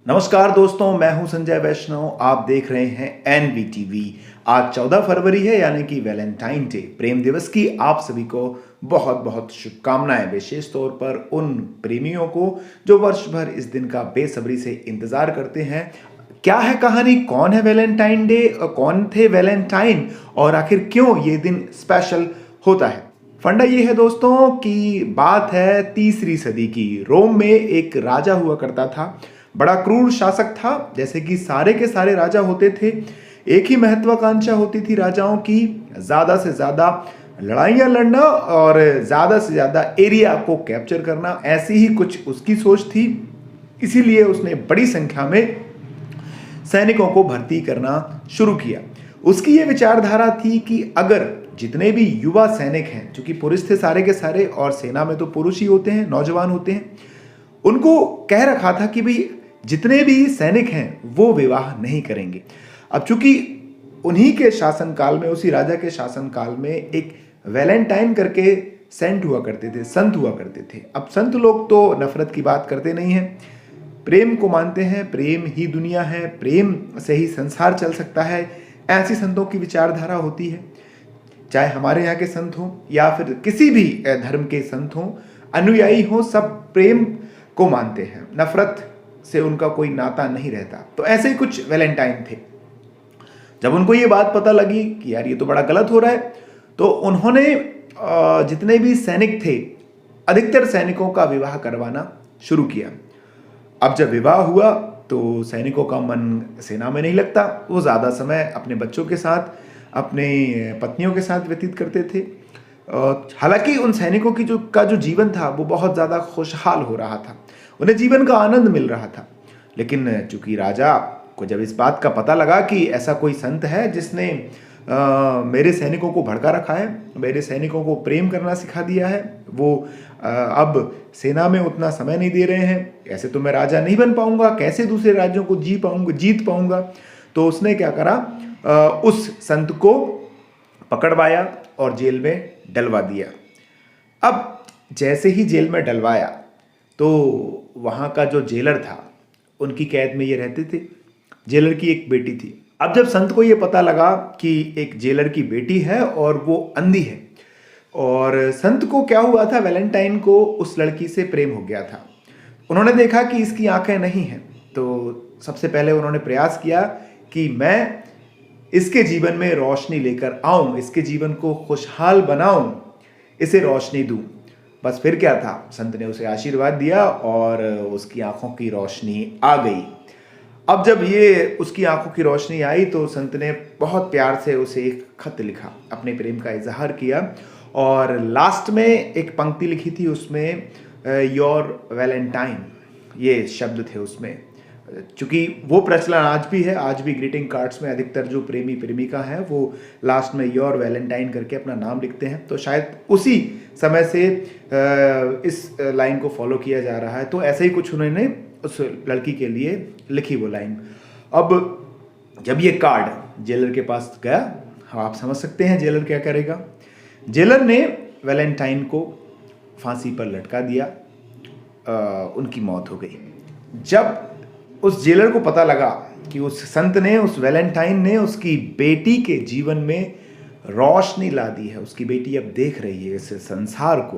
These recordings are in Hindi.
नमस्कार दोस्तों, मैं हूं संजय वैष्णव। आप देख रहे हैं एनवीटीवी। आज 14 फरवरी है, यानी कि वैलेंटाइन डे, प्रेम दिवस की आप सभी को बहुत बहुत शुभकामनाएं। विशेष तौर पर उन प्रेमियों को जो वर्ष भर इस दिन का बेसब्री से इंतजार करते हैं। क्या है कहानी, कौन है वैलेंटाइन डे, कौन थे वैलेंटाइन और आखिर क्यों ये दिन स्पेशल होता है। फंडा ये है दोस्तों कि बात है तीसरी सदी की। रोम में एक राजा हुआ करता था, बड़ा क्रूर शासक था। जैसे कि सारे के सारे राजा होते थे, एक ही महत्वाकांक्षा होती थी राजाओं की, ज्यादा से ज्यादा लड़ाइयां लड़ना और ज्यादा से ज्यादा एरिया को कैप्चर करना। ऐसी ही कुछ उसकी सोच थी। इसीलिए उसने बड़ी संख्या में सैनिकों को भर्ती करना शुरू किया। उसकी ये विचारधारा थी कि अगर जितने भी युवा सैनिक हैं, चूंकि पुरुष थे सारे के सारे और सेना में तो पुरुष ही होते हैं, नौजवान होते हैं, उनको कह रखा था कि भाई जितने भी सैनिक हैं वो विवाह नहीं करेंगे। अब चूंकि उन्हीं के शासनकाल में, उसी राजा के शासनकाल में एक वैलेंटाइन करके सेंट हुआ करते थे, संत हुआ करते थे। अब संत लोग तो नफरत की बात करते नहीं हैं, प्रेम को मानते हैं। प्रेम ही दुनिया है, प्रेम से ही संसार चल सकता है, ऐसी संतों की विचारधारा होती है। चाहे हमारे यहाँ के संत हों या फिर किसी भी धर्म के संत हों, अनुयायी हों, सब प्रेम को मानते हैं, नफरत से उनका कोई नाता नहीं रहता। तो ऐसे ही कुछ वैलेंटाइन थे। जब उनको ये बात पता लगी कि यार ये तो बड़ा गलत हो रहा है, तो उन्होंने जितने भी सैनिक थे, अधिकतर सैनिकों का विवाह करवाना शुरू किया। अब जब विवाह हुआ तो सैनिकों का मन सेना में नहीं लगता, वो ज़्यादा समय अपने बच्चों के साथ, अपने पत्नियों के साथ व्यतीत करते थे। हालांकि उन सैनिकों की जो जीवन था वो बहुत ज़्यादा खुशहाल हो रहा था, उन्हें जीवन का आनंद मिल रहा था। लेकिन चूंकि राजा को जब इस बात का पता लगा कि ऐसा कोई संत है जिसने मेरे सैनिकों को भड़का रखा है, मेरे सैनिकों को प्रेम करना सिखा दिया है, वो अब सेना में उतना समय नहीं दे रहे हैं, ऐसे तो मैं राजा नहीं बन पाऊंगा, कैसे दूसरे राज्यों को जीत पाऊंगा। तो उसने क्या करा, उस संत को पकड़वाया और जेल में डलवा दिया। अब जैसे ही जेल में डलवाया तो वहाँ का जो जेलर था, उनकी कैद में ये रहते थे। जेलर की एक बेटी थी। अब जब संत को ये पता लगा कि एक जेलर की बेटी है और वो अंधी है, और संत को क्या हुआ था, वैलेंटाइन को उस लड़की से प्रेम हो गया था। उन्होंने देखा कि इसकी आंखें नहीं हैं, तो सबसे पहले उन्होंने प्रयास किया कि मैं इसके जीवन में रोशनी लेकर आऊं, इसके जीवन को खुशहाल बनाऊं, इसे रोशनी दूं। बस फिर क्या था, संत ने उसे आशीर्वाद दिया और उसकी आंखों की रोशनी आ गई। अब जब ये उसकी आंखों की रोशनी आई तो संत ने बहुत प्यार से उसे एक खत लिखा, अपने प्रेम का इजहार किया, और लास्ट में एक पंक्ति लिखी थी, उसमें योर वैलेंटाइन ये शब्द थे उसमें। चूंकि वो प्रचलन आज भी है, आज भी ग्रीटिंग कार्ड्स में अधिकतर जो प्रेमी प्रेमिका हैं वो लास्ट में योर वैलेंटाइन करके अपना नाम लिखते हैं। तो शायद उसी समय से इस लाइन को फॉलो किया जा रहा है। तो ऐसे ही कुछ उन्होंने उस लड़की के लिए लिखी वो लाइन। अब जब ये कार्ड जेलर के पास गया, आप समझ सकते हैं जेलर क्या करेगा। जेलर ने वैलेंटाइन को फांसी पर लटका दिया, उनकी मौत हो गई। जब उस जेलर को पता लगा कि उस संत ने, उस वैलेंटाइन ने उसकी बेटी के जीवन में रोशनी ला दी है, उसकी बेटी अब देख रही है इस संसार को,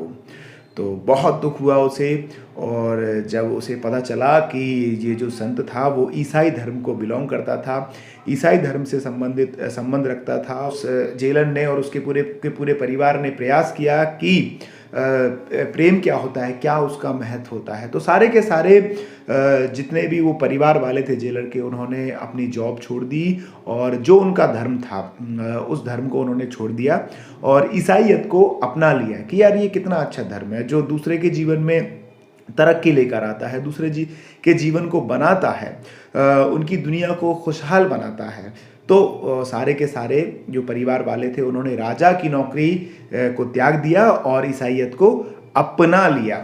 तो बहुत दुख हुआ उसे। और जब उसे पता चला कि ये जो संत था वो ईसाई धर्म को बिलोंग करता था, ईसाई धर्म से संबंध रखता था, उस जेलर ने और उसके पूरे परिवार ने प्रयास किया कि प्रेम क्या होता है, क्या उसका महत्व होता है। तो सारे के सारे जितने भी वो परिवार वाले थे जेलर के, उन्होंने अपनी जॉब छोड़ दी और जो उनका धर्म था उस धर्म को उन्होंने छोड़ दिया और ईसाईयत को अपना लिया कि यार ये कितना अच्छा धर्म है जो दूसरे के जीवन में तरक्की लेकर आता है, दूसरे के जीवन को बनाता है, उनकी दुनिया को खुशहाल बनाता है। तो सारे के सारे जो परिवार वाले थे उन्होंने राजा की नौकरी को त्याग दिया और ईसाईयत को अपना लिया।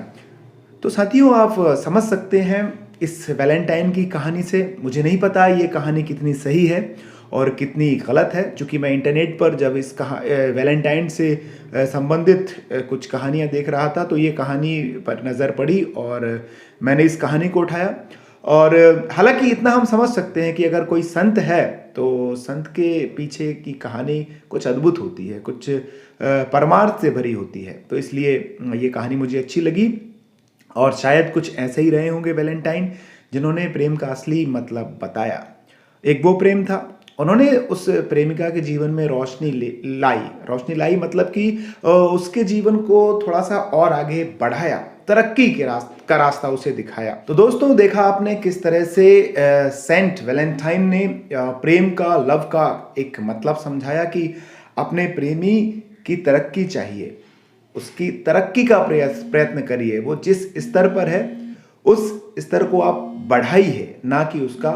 तो साथियों, आप समझ सकते हैं इस वैलेंटाइन की कहानी से। मुझे नहीं पता ये कहानी कितनी सही है और कितनी गलत है, क्योंकि मैं इंटरनेट पर जब इस वैलेंटाइन से संबंधित कुछ कहानियाँ देख रहा था तो ये कहानी पर नज़र पड़ी और मैंने इस कहानी को उठाया और हालांकि इतना हम समझ सकते हैं कि अगर कोई संत है तो संत के पीछे की कहानी कुछ अद्भुत होती है, कुछ परमार्थ से भरी होती है। तो इसलिए ये कहानी मुझे अच्छी लगी और शायद कुछ ऐसे ही रहे होंगे वैलेंटाइन जिन्होंने प्रेम का असली मतलब बताया। एक वो प्रेम था, उन्होंने उस प्रेमिका के जीवन में रोशनी लाई मतलब कि उसके जीवन को थोड़ा सा और आगे बढ़ाया, तरक्की का रास्ता उसे दिखाया। तो दोस्तों, देखा आपने किस तरह से सेंट वैलेंटाइन ने प्रेम का, लव का एक मतलब समझाया कि अपने प्रेमी की तरक्की चाहिए, उसकी तरक्की का प्रयत्न करिए। वो जिस स्तर पर है उस स्तर को आप बढ़ाइए, ना कि उसका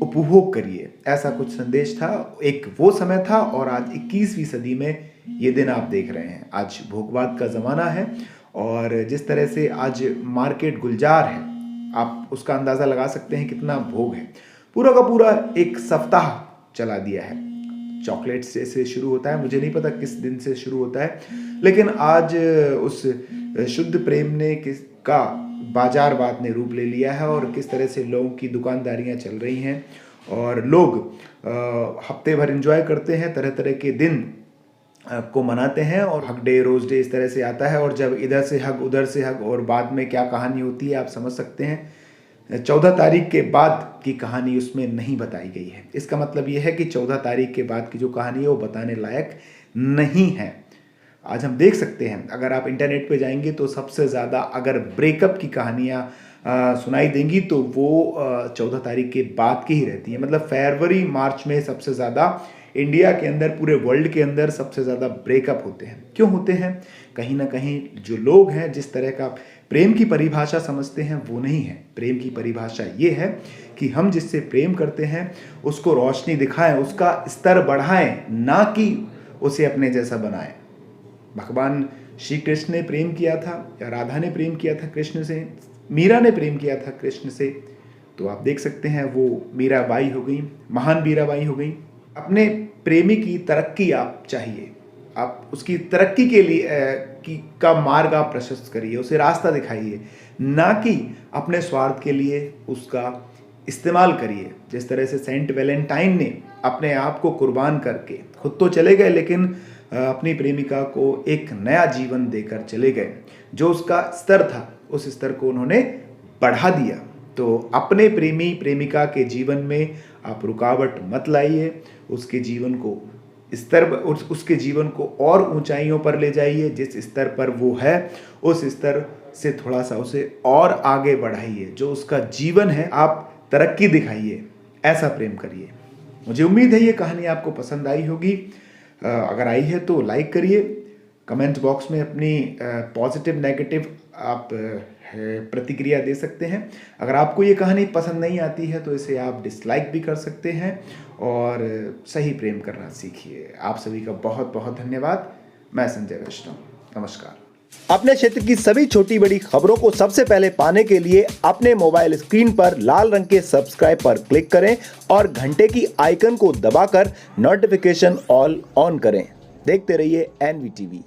उपभोग करिए। ऐसा कुछ संदेश था। एक वो समय था और आज 21वीं सदी में ये दिन आप देख रहे हैं। आज भोगवाद का ज़माना है और जिस तरह से आज मार्केट गुलजार है, आप उसका अंदाज़ा लगा सकते हैं कितना भोग है। पूरा का पूरा एक सप्ताह चला दिया है। चॉकलेट से शुरू होता है, मुझे नहीं पता किस दिन से शुरू होता है, लेकिन आज उस शुद्ध प्रेम ने किसका बाजारवाद ने रूप ले लिया है और किस तरह से लोगों की दुकानदारियां चल रही हैं और लोग हफ्ते भर एंजॉय करते हैं, तरह तरह के दिन को मनाते हैं और हग डे, रोज डे इस तरह से आता है और जब इधर से हग उधर से हग और बाद में क्या कहानी होती है आप समझ सकते हैं। 14 तारीख के बाद की कहानी उसमें नहीं बताई गई है। इसका मतलब यह है कि 14 तारीख के बाद की जो कहानी है वो बताने लायक नहीं है। आज हम देख सकते हैं, अगर आप इंटरनेट पे जाएंगे तो सबसे ज़्यादा अगर ब्रेकअप की कहानियाँ सुनाई देंगी तो वो 14 तारीख के बाद की ही रहती है। मतलब फरवरी मार्च में सबसे ज़्यादा इंडिया के अंदर, पूरे वर्ल्ड के अंदर सबसे ज़्यादा ब्रेकअप होते हैं। क्यों होते हैं? कहीं ना कहीं जो लोग हैं जिस तरह का प्रेम की परिभाषा समझते हैं वो नहीं है। प्रेम की परिभाषा ये है कि हम जिससे प्रेम करते हैं उसको रोशनी दिखाएं, उसका स्तर बढ़ाएं, ना कि उसे अपने जैसा बनाएं। भगवान श्री कृष्ण ने प्रेम किया था या राधा ने प्रेम किया था कृष्ण से, मीरा ने प्रेम किया था कृष्ण से, तो आप देख सकते हैं वो मीराबाई हो गई, महान मीराबाई हो गई। अपने प्रेमी की तरक्की आप चाहिए, आप उसकी तरक्की के लिए का मार्ग आप प्रशस्त करिए, उसे रास्ता दिखाइए, ना कि अपने स्वार्थ के लिए उसका इस्तेमाल करिए। जिस तरह से सेंट वैलेंटाइन ने अपने आप को कुर्बान करके खुद तो चले गए लेकिन अपनी प्रेमिका को एक नया जीवन देकर चले गए। जो उसका स्तर था उस स्तर को उन्होंने बढ़ा दिया। तो अपने प्रेमी प्रेमिका के जीवन में आप रुकावट मत लाइए, उसके जीवन को उसके जीवन को और ऊंचाइयों पर ले जाइए। जिस स्तर पर वो है उस स्तर से थोड़ा सा उसे और आगे बढ़ाइए। जो उसका जीवन है आप तरक्की दिखाइए, ऐसा प्रेम करिए। मुझे उम्मीद है ये कहानी आपको पसंद आई होगी। अगर आई है तो लाइक करिए, कमेंट बॉक्स में अपनी पॉजिटिव नेगेटिव आप प्रतिक्रिया दे सकते हैं। अगर आपको ये कहानी पसंद नहीं आती है तो इसे आप डिसलाइक भी कर सकते हैं और सही प्रेम करना सीखिए। आप सभी का बहुत बहुत धन्यवाद। मैं संजय वैष्णव, नमस्कार। अपने क्षेत्र की सभी छोटी बड़ी खबरों को सबसे पहले पाने के लिए अपने मोबाइल स्क्रीन पर लाल रंग के सब्सक्राइब पर क्लिक करें और घंटे की आइकन को दबाकर नोटिफिकेशन ऑल ऑन करें। देखते रहिए NVTV।